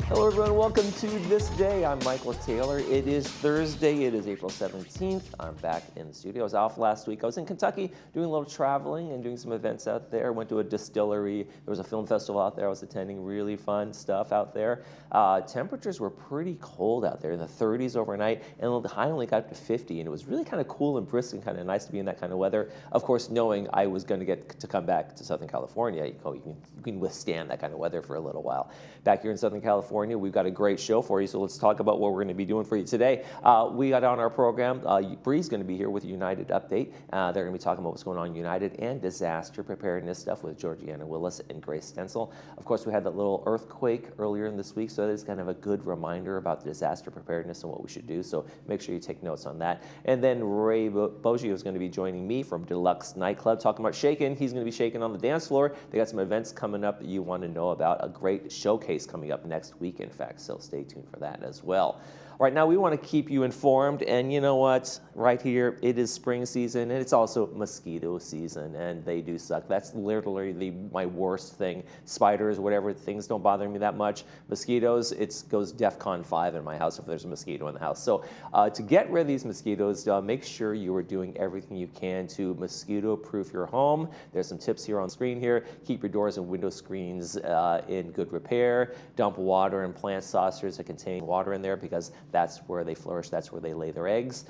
Hello everyone, welcome to This Day. I'm Michael Taylor. It is Thursday, it is April 17th. I'm back in the studio. I was off last week. I was in Kentucky doing a little traveling and doing some events out there. Went to a distillery. There was a film festival out there I was attending. Really fun stuff out there. Temperatures were pretty cold out there, in the 30s overnight, and the high only got up to 50, and it was really kind of cool and brisk and kind of nice to be in that kind of weather. Of course, knowing I was going to get to come back to Southern California, you can withstand that kind of weather for a little while. Back here in Southern California, we've got a great show for you, so let's talk about what we're going to be doing for you today. We got on our program, Bree's going to be here with a United update. They're going to be talking about what's going on in United and disaster preparedness stuff with Georgiana Willis and Grace Stencil. Of course, we had that little earthquake earlier in this week, so that is kind of a good reminder about the disaster preparedness and what we should do, so make sure you take notes on that. And then Ray Boggio is going to be joining me from Deluxe Nightclub, talking about shaking. He's going to be shaking on the dance floor. They got some events coming up that you want to know about, a great showcase coming up next week, in fact, so stay tuned for that as well. Right now, we want to keep you informed, and you know what? Right here, it is spring season, and it's also mosquito season, and they do suck. That's literally my worst thing. Spiders, whatever, things don't bother me that much. Mosquitoes, it goes DEFCON 5 in my house if there's a mosquito in the house. So to get rid of these mosquitoes, make sure you are doing everything you can to mosquito-proof your home. There's some tips here on screen here. Keep your doors and window screens in good repair. Dump water in plant saucers that contain water in there, because that's where they flourish, that's where they lay their eggs.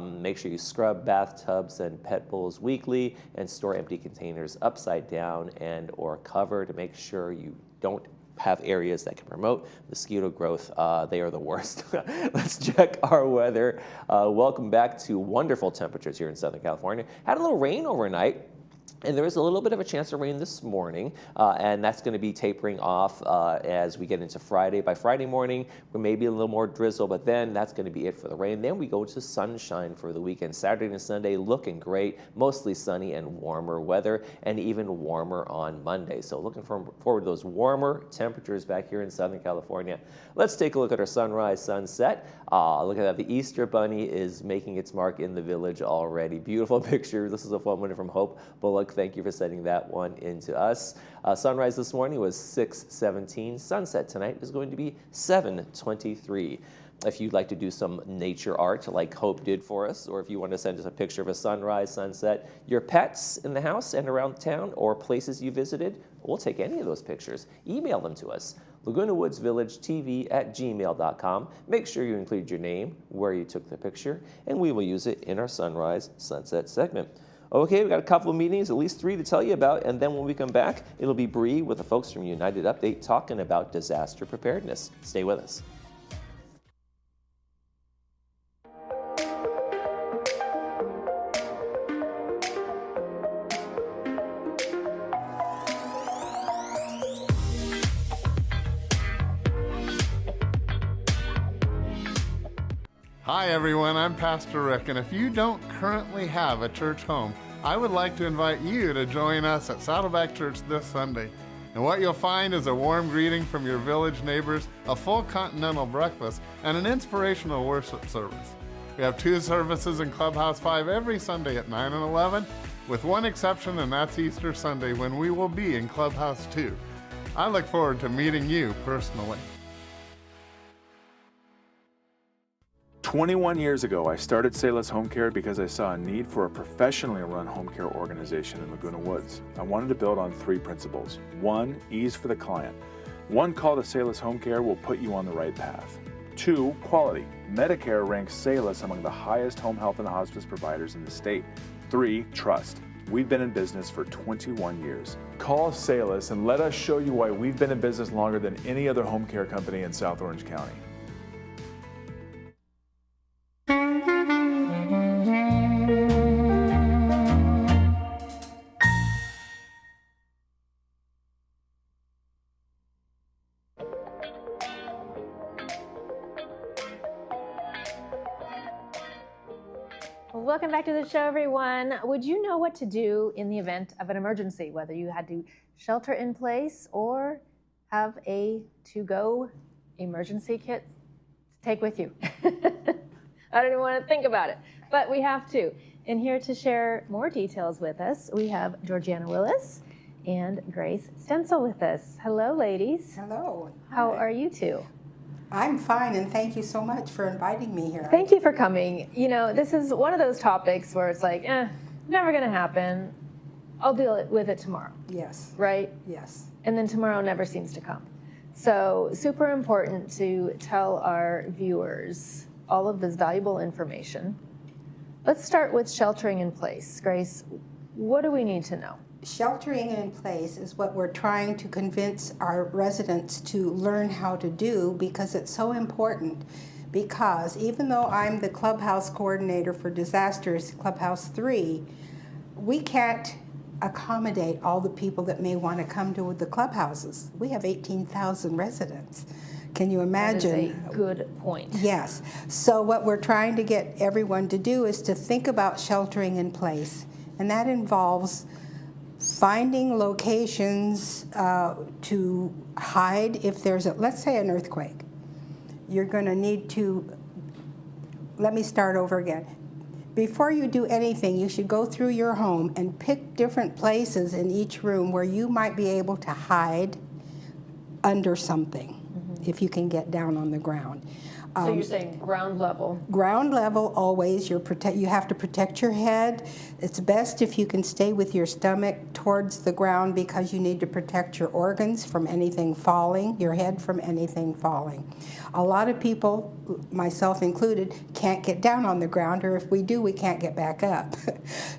Make sure you scrub bathtubs and pet bowls weekly, and store empty containers upside down and or cover to make sure you don't have areas that can promote mosquito growth. They are the worst. Let's check our weather. Welcome back to wonderful temperatures here in Southern California. Had a little rain overnight, and there is a little bit of a chance of rain this morning, and that's going to be tapering off as we get into Friday. By Friday morning, we may be a little more drizzle, but then that's going to be it for the rain. Then we go to sunshine for the weekend. Saturday and Sunday looking great, mostly sunny and warmer weather, and even warmer on Monday. So looking forward to those warmer temperatures back here in Southern California. Let's take a look at our sunrise, sunset. Look at that. The Easter Bunny is making its mark in the village already. Beautiful picture. This is a fun one from Hope Bullock. Thank you for sending that one into us. Sunrise this morning was 6:17. Sunset tonight is going to be 7:23. If you'd like to do some nature art like Hope did for us, or if you want to send us a picture of a sunrise, sunset, your pets in the house and around town, or places you visited, we'll take any of those pictures. Email them to us. Laguna Woods Village TV at gmail.com. Make sure you include your name, where you took the picture, and we will use it in our sunrise, sunset segment. Okay, we've got a couple of meetings, at least 3 to tell you about, and then when we come back, it'll be Bree with the folks from United Update talking about disaster preparedness. Stay with us. Hi everyone, I'm Pastor Rick, and if you don't currently have a church home, I would like to invite you to join us at Saddleback Church this Sunday. And what you'll find is a warm greeting from your village neighbors, a full continental breakfast, and an inspirational worship service. We have 2 services in Clubhouse 5 every Sunday at 9 and 11, with one exception, and that's Easter Sunday, when we will be in Clubhouse 2. I look forward to meeting you personally. 21 years ago, I started Sayless Home Care because I saw a need for a professionally run home care organization in Laguna Woods. I wanted to build on 3 principles. 1, ease for the client. One call to Sayless Home Care will put you on the right path. 2, quality. Medicare ranks Sayless among the highest home health and hospice providers in the state. 3, trust. We've been in business for 21 years. Call Sayless and let us show you why we've been in business longer than any other home care company in South Orange County. Welcome back to the show, everyone. Would you know what to do in the event of an emergency, whether you had to shelter in place or have a to-go emergency kit to take with you? I don't even want to think about it, but we have to. And here to share more details with us, we have Georgiana Willis and Grace Stencil with us. Hello, ladies. Hello. How Hi. are you two? I'm fine, and thank you so much for inviting me here. Thank you for coming. You know, this is one of those topics where it's like, never gonna happen. I'll deal with it tomorrow, Yes, right? yes. And then tomorrow never seems to come. So super important to tell our viewers all of this valuable information. Let's start with sheltering in place. Grace, what do we need to know? Sheltering in place is what we're trying to convince our residents to learn how to do, because it's so important. Because even though I'm the clubhouse coordinator for disasters, Clubhouse 3, we can't accommodate all the people that may want to come to the clubhouses. We have 18,000 residents. Can you imagine? That is a good point. Yes. So what we're trying to get everyone to do is to think about sheltering in place. And that involves finding locations to hide if there's let's say an earthquake. You're going to need to, let me start over again. Before you do anything, you should go through your home and pick different places in each room where you might be able to hide under something, if you can get down on the ground. So you're saying ground level. Ground level, always. You have to protect your head. It's best if you can stay with your stomach towards the ground, because you need to protect your organs from anything falling, your head from anything falling. A lot of people, myself included, can't get down on the ground, or if we do, we can't get back up.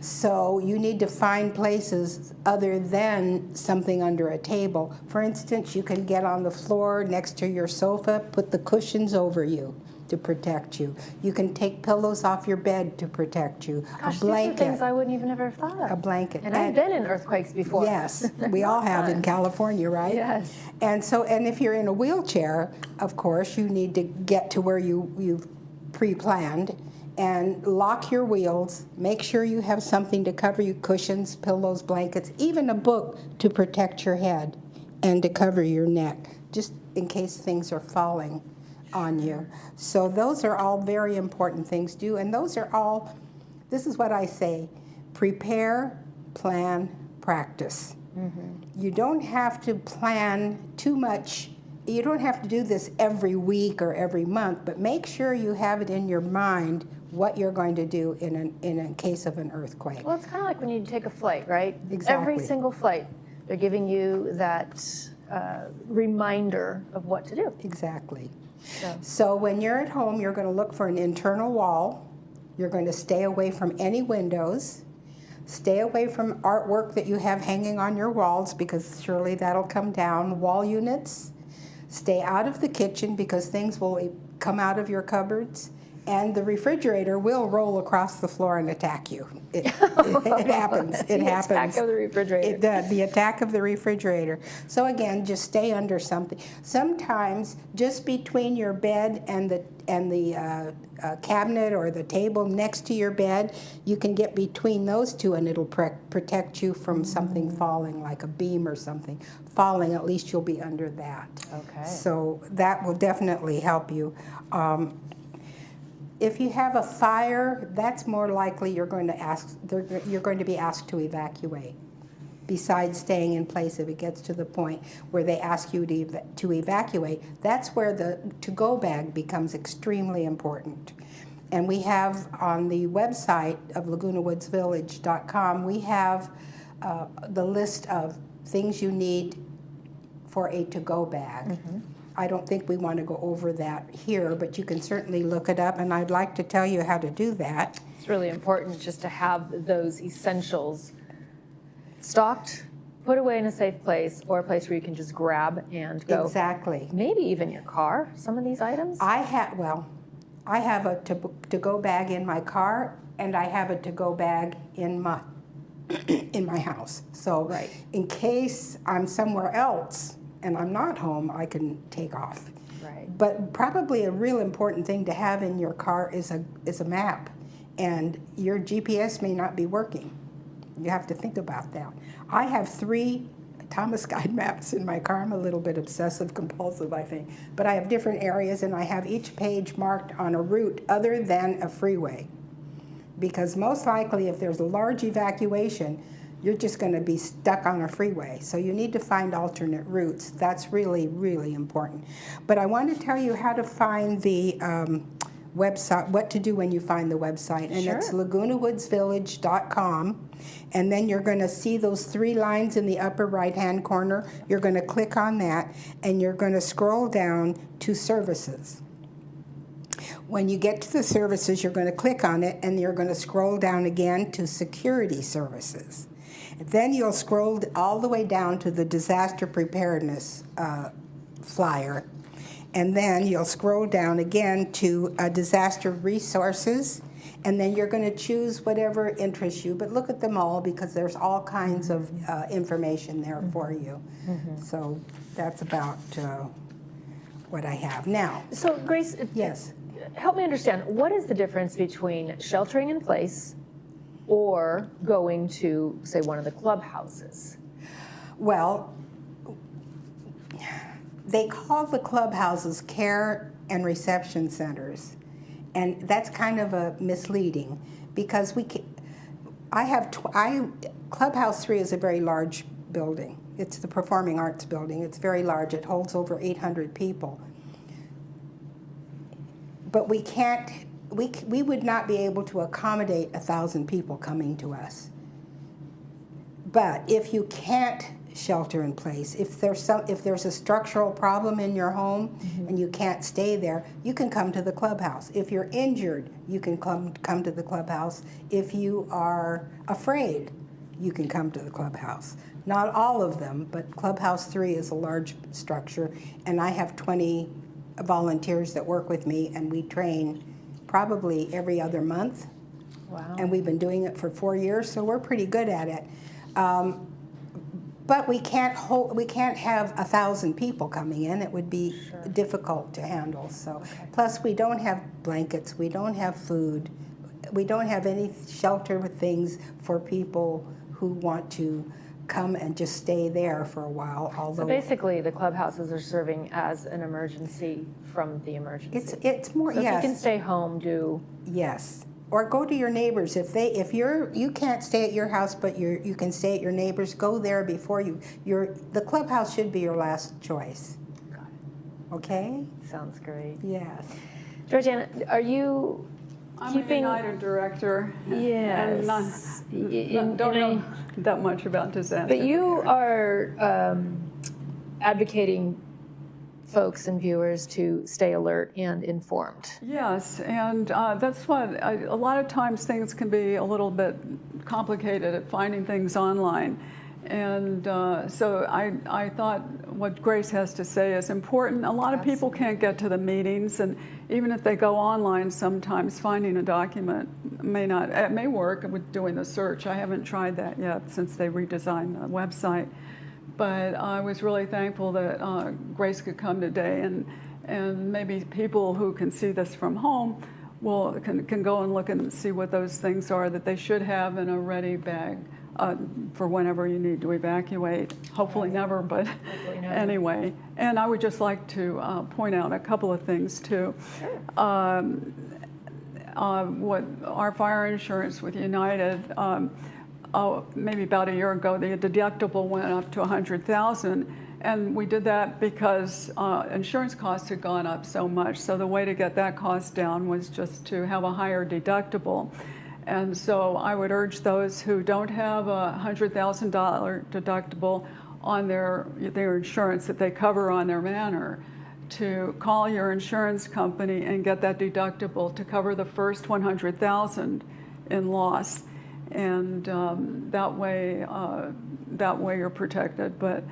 So you need to find places other than something under a table. For instance, you can get on the floor next to your sofa, put the cushions over you to protect you. You can take pillows off your bed to protect you. Gosh, a blanket. These are things I wouldn't even ever thought of. A blanket. And I've been in earthquakes before. Yes, we all have in California, right? Yes. And if you're in a wheelchair, of course, you need to get to where you've pre-planned and lock your wheels. Make sure you have something to cover you, cushions, pillows, blankets, even a book to protect your head and to cover your neck, just in case things are falling on you. So those are all very important things to do, and those are all, this is what I say, prepare, plan, practice. You don't have to plan too much. You don't have to do this every week or every month, but make sure you have it in your mind what you're going to do in a case of an earthquake. Well, it's kind of like when you take a flight, right? Exactly. Every single flight, they're giving you that reminder of what to do. Exactly. So. So when you're at home, you're going to look for an internal wall. You're going to stay away from any windows. Stay away from artwork that you have hanging on your walls, because surely that'll come down. Wall units. Stay out of the kitchen, because things will come out of your cupboards. And the refrigerator will roll across the floor and attack you. It happens. It happens. The attack of the refrigerator. It does. The attack of the refrigerator. So again, just stay under something. Sometimes just between your bed and the cabinet or the table next to your bed, you can get between those two, and it'll protect you from something falling, like a beam or something falling. At least you'll be under that. Okay. So that will definitely help you. If you have a fire, that's more likely you're going to be asked to evacuate. Besides staying in place, if it gets to the point where they ask you to evacuate, that's where the to-go bag becomes extremely important. And we have on the website of LagunaWoodsVillage.com, we have the list of things you need for a to-go bag. I don't think we want to go over that here, but you can certainly look it up, and I'd like to tell you how to do that. It's really important just to have those essentials stocked, put away in a safe place, or a place where you can just grab and go. Exactly. Maybe even your car, some of these items. I have a to-go bag in my car, and I have a to-go bag in my house. So Right. in case I'm somewhere else and I'm not home, I can take off. Right. But probably a real important thing to have in your car is a map, and your GPS may not be working. You have to think about that. I have 3 Thomas Guide maps in my car. I'm a little bit obsessive compulsive, I think. But I have different areas, and I have each page marked on a route other than a freeway. Because most likely, if there's a large evacuation, you're just going to be stuck on a freeway. So you need to find alternate routes. That's really, really important. But I want to tell you how to find the website, what to do when you find the website. And Sure. it's lagunawoodsvillage.com. And then you're going to see those 3 lines in the upper right-hand corner. You're going to click on that, and you're going to scroll down to services. When you get to the services, you're going to click on it, and you're going to scroll down again to security services. Then you'll scroll all the way down to the disaster preparedness flyer. And then you'll scroll down again to disaster resources. And then you're going to choose whatever interests you. But look at them all, because there's all kinds of information there for you. So that's about what I have. Now, So Grace, yes. help me understand, what is the difference between sheltering in place or going to, say, one of the clubhouses? Well, they call the clubhouses care and reception centers, and that's kind of a misleading, because Clubhouse 3 is a very large building. It's the Performing Arts building. It's very large. It holds over 800 people. But we would not be able to accommodate 1,000 people coming to us. But if you can't shelter in place, if there's a structural problem in your home and you can't stay there, you can come to the clubhouse. If you're injured, you can come to the clubhouse. If you are afraid, you can come to the clubhouse. Not all of them, but Clubhouse 3 is a large structure, and I have 20 volunteers that work with me, and we train probably every other month. Wow. And we've been doing it for 4 years, so we're pretty good at it. But we can't have 1,000 people coming in. It would be difficult to handle. So, plus we don't have blankets, we don't have food, we don't have any shelter with things for people who want to come and just stay there for a while. Although So basically, the clubhouses are serving as an emergency from the emergency. it's more, So yes. if you can stay home, Yes, or go to your neighbors. If you can't stay at your house, but you can stay at your neighbors, go there before the clubhouse should be your last choice. Got it. Okay? Sounds great. Yes. Georgiana, are you I'm keeping? a United director. Yes. And don't know that much about disaster. But you are advocating folks and viewers to stay alert and informed. Yes, and that's what, a lot of times things can be a little bit complicated at finding things online. And so I thought what Grace has to say is important. A lot of people can't get to the meetings, and even if they go online, sometimes finding a document it may work with doing the search. I haven't tried that yet since they redesigned the website. But I was really thankful that Grace could come today, and maybe people who can see this from home can go and look and see what those things are that they should have in a ready bag for whenever you need to evacuate. Hopefully never, but anyway. And I would just like to point out a couple of things too. Sure. What our fire insurance with United, maybe about a year ago, the deductible went up to $100,000, and we did that because insurance costs had gone up so much. So the way to get that cost down was just to have a higher deductible. And so I would urge those who don't have a $100,000 deductible on their insurance that they cover on their manor to call your insurance company and get that deductible to cover the first $100,000 in loss. And that way you're protected. But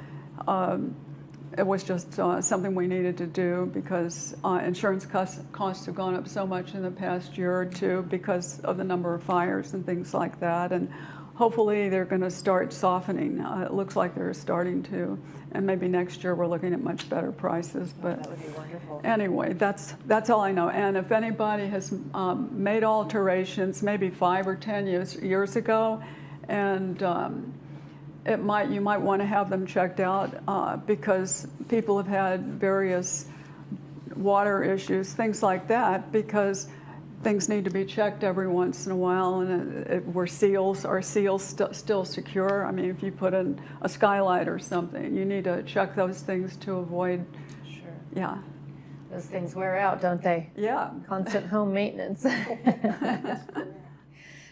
it was just something we needed to do because insurance costs have gone up so much in the past year or two because of the number of fires and things like that. And hopefully they're going to start softening. It looks like they're starting to. And maybe next year we're looking at much better prices. But That would be wonderful. anyway, that's all I know. And if anybody has made alterations, maybe 5 or 10 years ago, and you might want to have them checked out because people have had various water issues, things like that, because things need to be checked every once in a while, and are seals still secure? I mean, if you put in a skylight or something, you need to check those things to avoid. Sure. Yeah. Those things wear out, don't they? Yeah. Constant home maintenance.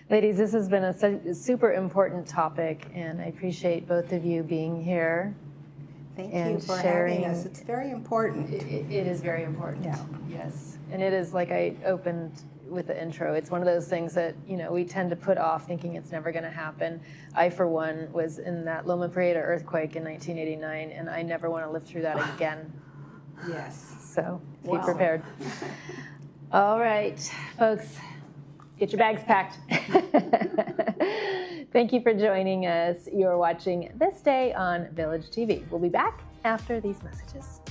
Ladies, this has been a super important topic, and I appreciate both of you being here. Thank And you for sharing- having us. It's very important. It is very important. Yeah. Yes. And it is, like I opened with the intro, it's one of those things that, we tend to put off thinking it's never going to happen. I, for one, was in that Loma Prieta earthquake in 1989, and I never want to live through that again. Yes. So be Wow. prepared. All right, folks, get your bags packed. Thank you for joining us. You're watching This Day on Village TV. We'll be back after these messages.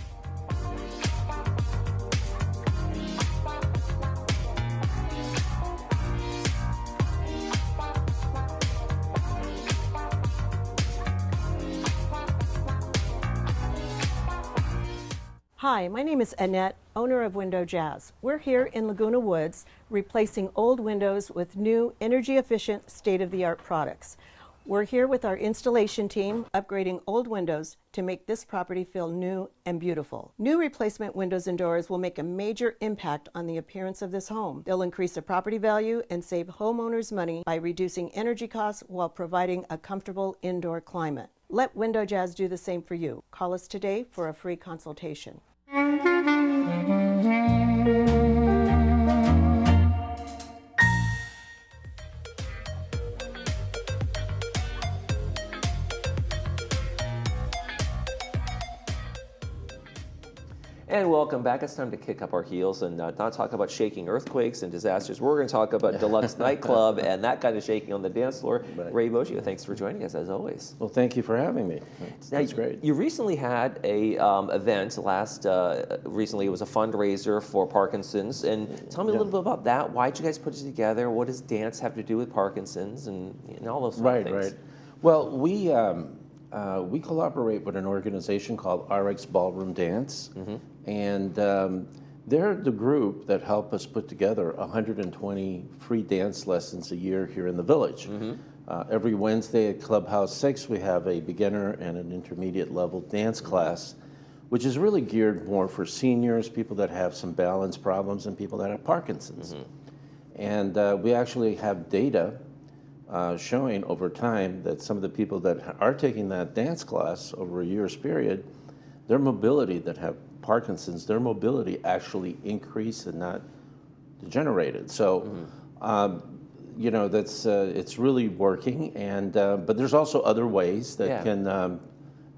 Hi, my name is Annette, owner of Window Jazz. We're here in Laguna Woods, replacing old windows with new, energy-efficient, state-of-the-art products. We're here with our installation team, upgrading old windows to make this property feel new and beautiful. New replacement windows and doors will make a major impact on the appearance of this home. They'll increase the property value and save homeowners money by reducing energy costs while providing a comfortable indoor climate. Let Window Jazz do the same for you. Call us today for a free consultation. And welcome back. It's time to kick up our heels and not talk about shaking earthquakes and disasters. We're going to talk about Deluxe Nightclub and that kind of shaking on the dance floor. Right. Ray Boggio, thanks for joining us as always. Well, thank you for having me. That's great. You recently had a event recently it was a fundraiser for Parkinson's. And tell me a little bit about that. Why did you guys put it together? What does dance have to do with Parkinson's and all those fun things? Right. Well, we collaborate with an organization called RX Ballroom Dance. Mm-hmm. And they're the group that help us put together 120 free dance lessons a year here in the village. Mm-hmm. Every Wednesday at Clubhouse 6, we have a beginner and an intermediate level dance class, which is really geared more for seniors, people that have some balance problems, and people that have Parkinson's. Mm-hmm. And we actually have data showing over time that some of the people that are taking that dance class over a year's period, their mobility that have Parkinson's, their mobility actually increased and not degenerated. So, that's it's really working. And but there's also other ways that can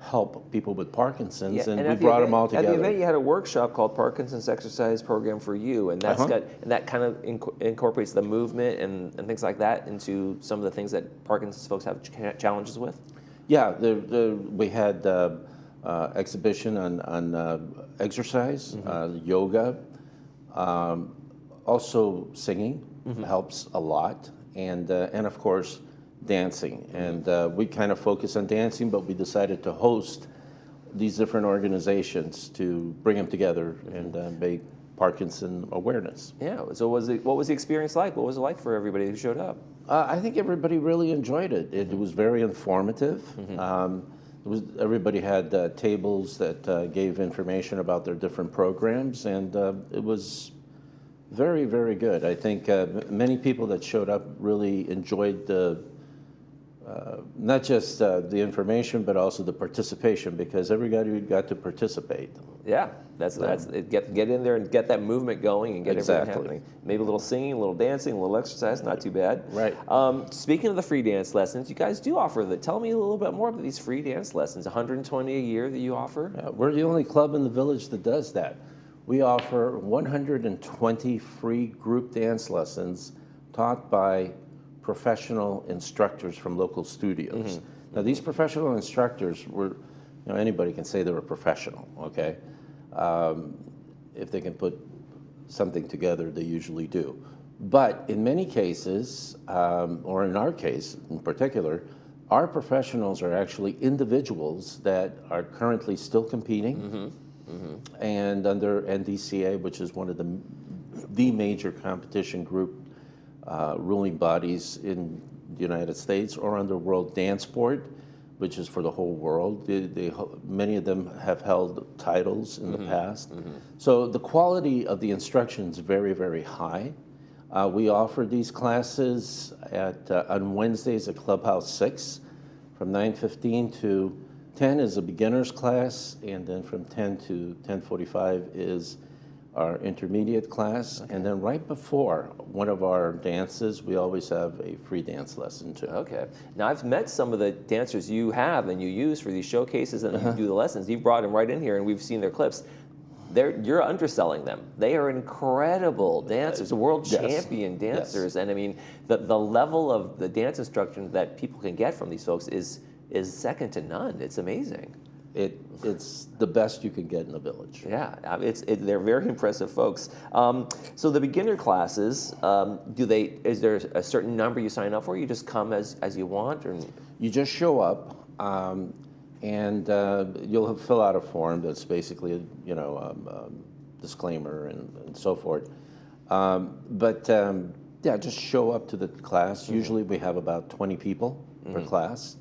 help people with Parkinson's, and we brought them all together. At the event, you had a workshop called Parkinson's Exercise Program for You, and that's that kind of incorporates the movement and things like that into some of the things that Parkinson's folks have challenges with. Yeah, we had exhibition on exercise, yoga, also singing helps a lot, and of course dancing. And we kind of focus on dancing, but we decided to host these different organizations to bring them together and make Parkinson awareness. Yeah. So what was the experience like? What was it like for everybody who showed up? I think everybody really enjoyed it. It was very informative. Everybody had tables that gave information about their different programs, and it was very, very good. I think many people that showed up really enjoyed not just the information, but also the participation, because everybody got to participate. Yeah, that's it. Get in there and get that movement going and get everything happening. Maybe a little singing, a little dancing, a little exercise, not too bad. Right. Speaking of the free dance lessons, you guys do offer that. Tell me a little bit more about these free dance lessons. 120 a year that you offer. We're the only club in the village that does that. We offer 120 free group dance lessons taught by professional instructors from local studios. Now, these professional instructors were, anybody can say they're a professional, okay? If they can put something together, they usually do. But in many cases, or in our case in particular, our professionals are actually individuals that are currently still competing and under NDCA, which is one of the the major competition group ruling bodies in the United States or under World Dance Board, which is for the whole world. Many of them have held titles in the past. So the quality of the instruction is very, very high. We offer these classes on Wednesdays at Clubhouse 6 from 9:15 to 10 is a beginner's class, and then from 10 to 10:45 is our intermediate class. And then right before one of our dances, we always have a free dance lesson too. Okay. Now, I've met some of the dancers you have and you use for these showcases and you do the lessons. You've brought them right in here, and we've seen their clips. You're underselling them. They are incredible dancers, world champion dancers. And I mean, the level of the dance instruction that people can get from these folks is second to none. It's amazing. It's the best you can get in the village. Yeah, they're very impressive folks. So the beginner classes, is there a certain number you sign up for? You just come as you want, or you just show up, and you'll fill out a form that's basically disclaimer and so forth. Yeah, just show up to the class. Usually we have about 20 people per class.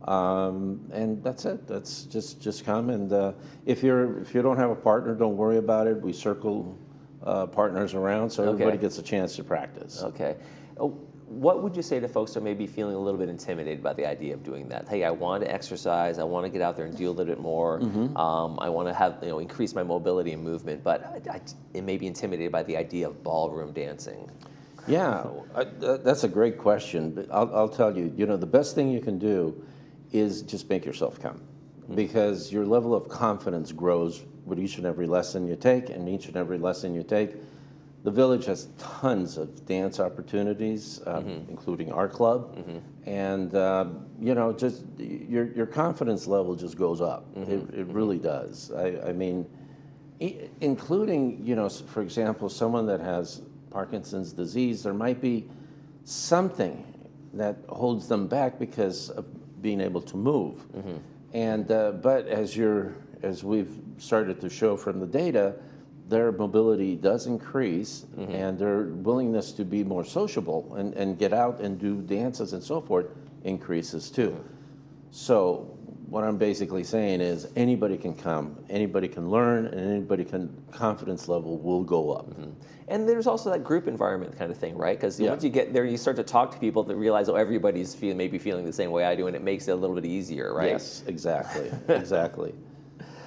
And that's it. That's just come, and if you don't have a partner, don't worry about it. We circle partners around so everybody gets a chance to practice. Okay. What would you say to folks who are maybe feeling a little bit intimidated by the idea of doing that? Hey, I want to exercise. I want to get out there and do a little bit more. I want to have increase my mobility and movement, but it may be intimidated by the idea of ballroom dancing. Yeah, that's a great question. But I'll tell you, the best thing you can do is just make yourself come, because your level of confidence grows with each and every lesson you take, and each and every lesson you take. The village has tons of dance opportunities, including our club, and just your confidence level just goes up. It really does. I mean, including for example, someone that has Parkinson's disease, there might be something that holds them back because of being able to move. And but as we've started to show from the data, their mobility does increase, and their willingness to be more sociable and get out and do dances and so forth increases too. So what I'm basically saying is anybody can come, anybody can learn, and confidence level will go up. And there's also that group environment kind of thing, right? Because once you get there, you start to talk to people that realize, everybody's maybe feeling the same way I do, and it makes it a little bit easier, right? Yes, exactly, exactly.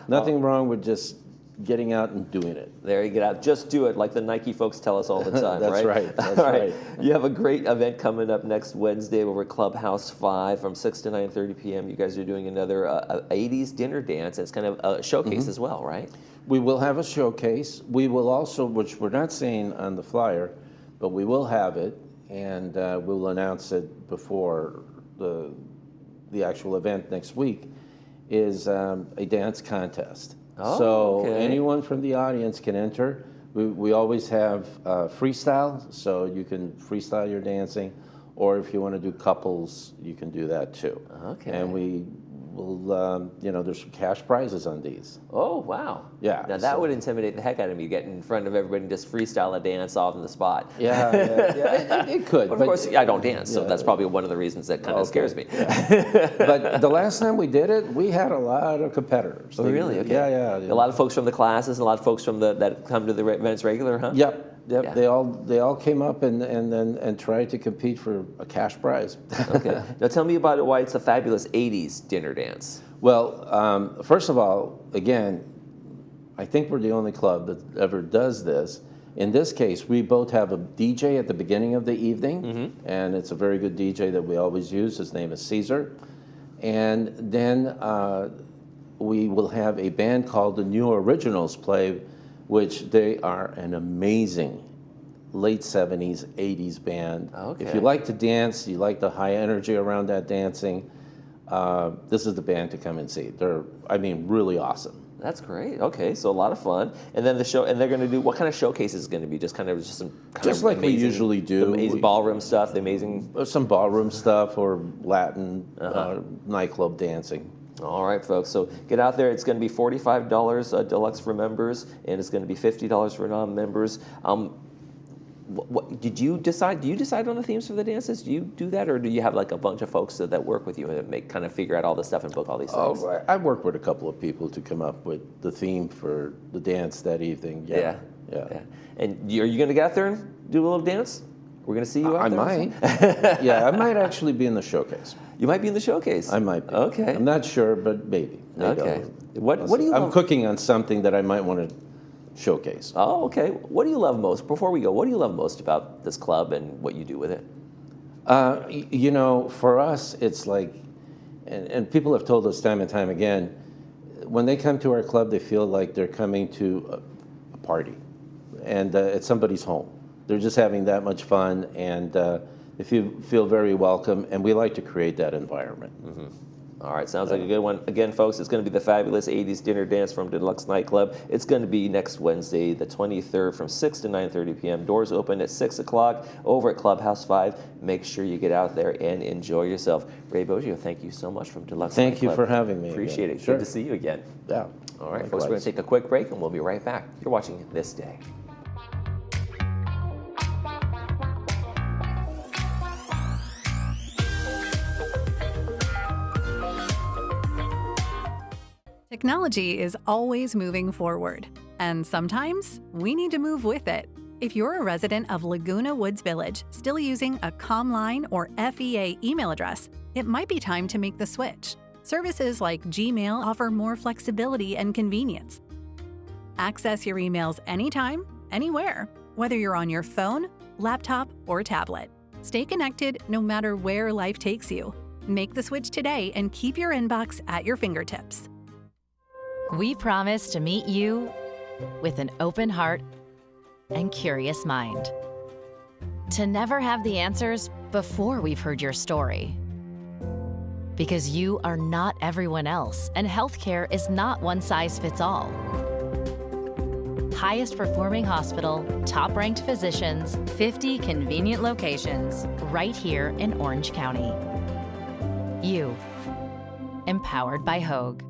Nothing wrong with just getting out and doing it. There you get out. Just do it, like the Nike folks tell us all the time, That's right. That's right. You have a great event coming up next Wednesday over at Clubhouse 5 from 6 to 9:30 p.m. You guys are doing another 80s dinner dance. It's kind of a showcase as well, right? We will have a showcase. We will also, which we're not saying on the flyer, but we will have it, and we'll announce it before the actual event next week, is a dance contest. So anyone from the audience can enter. We always have freestyle, so you can freestyle your dancing, or if you want to do couples, you can do that too. Okay. And we will, there's some cash prizes on these. Oh, wow. Yeah. Now that would intimidate the heck out of me, getting in front of everybody and just freestyle a dance off on the spot. Yeah, it could. But of course, I don't dance, so that's probably one of the reasons that kind of scares me. But the last time we did it, we had a lot of competitors. Oh, really? Okay. Yeah. A lot of folks from the classes, a lot of folks from that come to the events regular, huh? Yep. Yeah. They all came up and tried to compete for a cash prize. Okay. Now tell me about why it's a fabulous 80s dinner dance. Well, first of all, again, I think we're the only club that ever does this. In this case, we both have a DJ at the beginning of the evening, and it's a very good DJ that we always use. His name is Caesar. And then we will have a band called the New Originals play, which they are an amazing late 70s, 80s band. Okay. If you like to dance, you like the high energy around that dancing, this is the band to come and see. They're, really awesome. That's great. Okay, so a lot of fun. And then they're going to do, what kind of showcase is it going to be? Just some like we usually do. The amazing ballroom stuff, the amazing... Some ballroom stuff or Latin nightclub dancing. All right, folks. So get out there. It's going to be $45 deluxe for members, and it's going to be $50 for non-members. What did you decide? Do you decide on the themes for the dances? Do you do that, or do you have like a bunch of folks that work with you and kind of figure out all this stuff and book all these things? Oh, I work with a couple of people to come up with the theme for the dance that evening. Yeah. And are you going to get out there and do a little dance? We're going to see you out there? I might. Yeah, I might actually be in the showcase. You might be in the showcase. I might be. Okay. I'm not sure, but maybe. Okay. I'll What do you I'm love? cooking on something that I might want to showcase. Oh, okay. What do you love most? Before we go, what do you love most about this club and what you do with it? You know, for us, it's like, and people have told us time and time again, when they come to our club, they feel like they're coming to a party, and it's somebody's home. They're just having that much fun, and they feel very welcome, and we like to create that environment. Mm-hmm. All right, sounds like a good one. Again, folks, it's going to be the fabulous 80s dinner dance from Deluxe Nightclub. It's going to be next Wednesday, the 23rd, from 6 to 9:30 p.m. Doors open at 6 o'clock over at Clubhouse 5. Make sure you get out there and enjoy yourself. Ray Boggio, thank you so much from Deluxe Thank you Nightclub. for having me. Appreciate again. it. Sure. Good to see you again. Yeah. All right, folks, we're going to take a quick break, and we'll be right back. You're watching This Day. Technology is always moving forward, and sometimes we need to move with it. If you're a resident of Laguna Woods Village still using a ComLine or FEA email address, it might be time to make the switch. Services like Gmail offer more flexibility and convenience. Access your emails anytime, anywhere, whether you're on your phone, laptop, or tablet. Stay connected no matter where life takes you. Make the switch today and keep your inbox at your fingertips. We promise to meet you with an open heart and curious mind. To never have the answers before we've heard your story. Because you are not everyone else, and healthcare is not one size fits all. Highest performing hospital, top ranked physicians, 50 convenient locations, right here in Orange County. You, empowered by Hoag.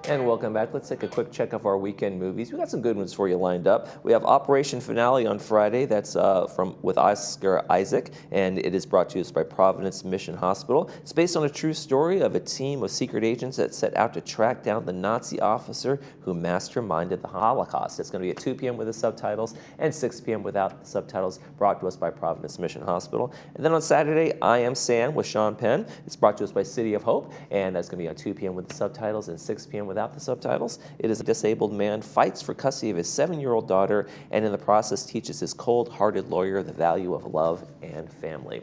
And welcome back. Let's take a quick check of our weekend movies. We got some good ones for you lined up. We have Operation Finale on Friday. That's with Oscar Isaac, and it is brought to us by Providence Mission Hospital. It's based on a true story of a team of secret agents that set out to track down the Nazi officer who masterminded the Holocaust. It's going to be at 2 p.m. with the subtitles and 6 p.m. without the subtitles, brought to us by Providence Mission Hospital. And then on Saturday, I Am Sam with Sean Penn. It's brought to us by City of Hope, and that's going to be on 2 p.m. with the subtitles and 6 p.m. without the subtitles. It is a disabled man fights for custody of his 7-year-old daughter, and in the process teaches his cold-hearted lawyer the value of love and family.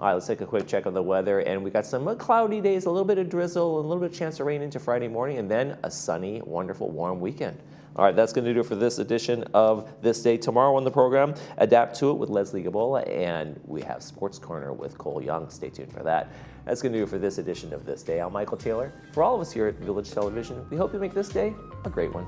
All right, let's take a quick check of the weather, and we got some cloudy days, a little bit of drizzle, and a little bit of chance of rain into Friday morning, and then a sunny, wonderful, warm weekend. All right, that's going to do it for this edition of This Day. Tomorrow on the program, Adapt to It with Leslie Gabola, and we have Sports Corner with Cole Young. Stay tuned for that. That's going to do it for this edition of This Day. I'm Michael Taylor. For all of us here at Village Television, we hope you make this day a great one.